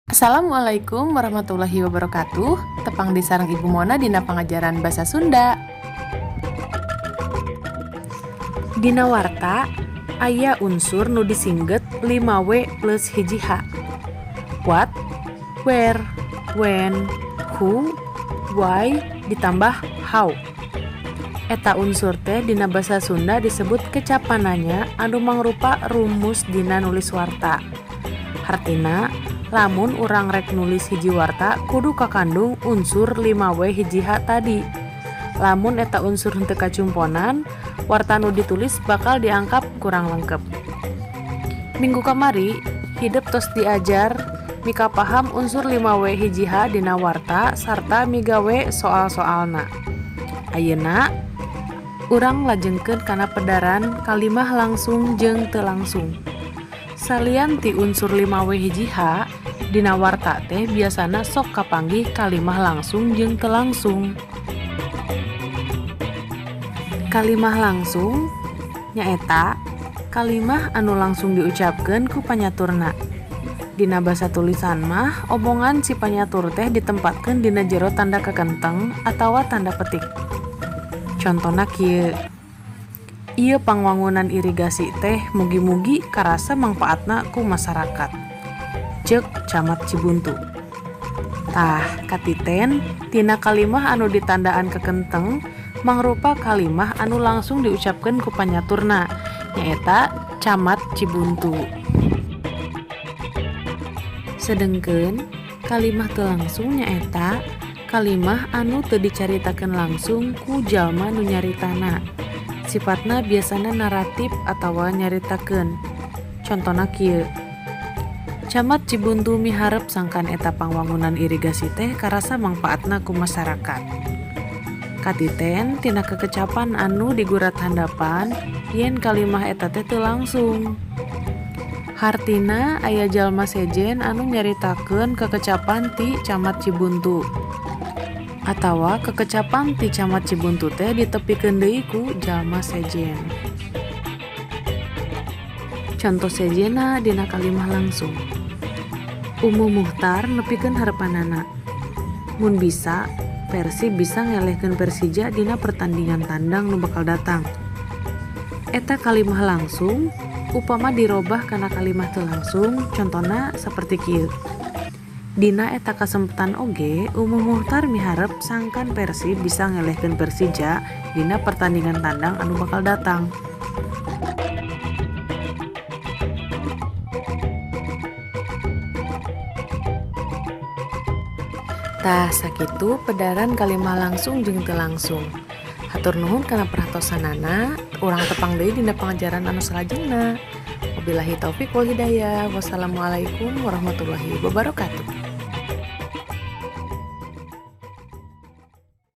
Assalamualaikum warahmatullahi wabarakatuh. Tepang disareng Ibu Mona dina pangajaran basa Sunda. Dina warta aya unsur nu disingget 5W plus hiji H. What, where, when, who, why ditambah how. Eta unsur teh dina basa Sunda disebut kecapananya anu mangrupa rumus dina nulis warta. Hartina, lamun urang rek nulis hiji warta kudu kakandung unsur 5W hiji H tadi. Lamun eta unsur henteu kacumponan, warta nu ditulis bakal dianggap kurang lengkep. Minggu kamari, hidup tos diajar mika paham unsur 5W hiji H dina warta sarta migawe soal-soalna. Ayeuna, urang lajengkeun kana pedaran kalimah langsung jeung teu langsung. Salian ti unsur 5W hiji H dina warta teh biasana sok kapanggih kalimah langsung jeung teu langsung. Kalimah langsung nyaeta kalimah anu langsung diucapkeun ku panyaturna. Dina basa tulisan mah omongan si panyatur teh ditempatkeun dina jero tanda kekenteng atawa tanda petik. Contona kieu. Ieu pangwangunan irigasi teh mugi-mugi karasa mangpaatna ku masyarakat. Ceuk Camat Cibuntu. Tah, katiten tina kalimah anu ditandaan kekenteng mangrupa kalimah anu langsung diucapkeun ku panyaturna, nyaeta Camat Cibuntu. Sedengkeun kalimah teu langsung nyaeta kalimah anu teu dicaritakeun langsung ku jalma nu nyaritana. Sifatna biasana naratif atawa nyaritakeun. Contona kieu. Camat Cibuntu miharep sangkan eta pangwangunan irigasi teh karasa mangpaatna ku masyarakat. Katiten tina kekecapan anu digurat handapan yen kalimah eta teh teu langsung. Hartina aya jalma sejen anu nyaritakeun kekecapan ti Camat Cibuntu. Atawa kekecapan ti Camat Cibuntu teh ditepikeun deui ku jalma sejen. Conto sejena dina kalimah langsung. Umuh Muhtar nepikeun harepanana. Mun bisa, Persib bisa ngelehkeun Persija dina pertandingan tandang nu bakal datang. Eta kalimah langsung upama dirobah kana kalimah teu langsung, contona saperti kieu. Dina eta kasempatan oge, Umuh Muhtar miharep sangkan Persib bisa ngelehkeun Persija dina pertandingan tandang anu bakal datang. Tah sakitu pedaran kalimah langsung jeung teu langsung. Hatur nuhun kana perhatosanana, urang tepang deui dina pangajaran anu salajengna. Wabillahi taufik wal hidayah. Wassalamualaikum warahmatullahi wabarakatuh.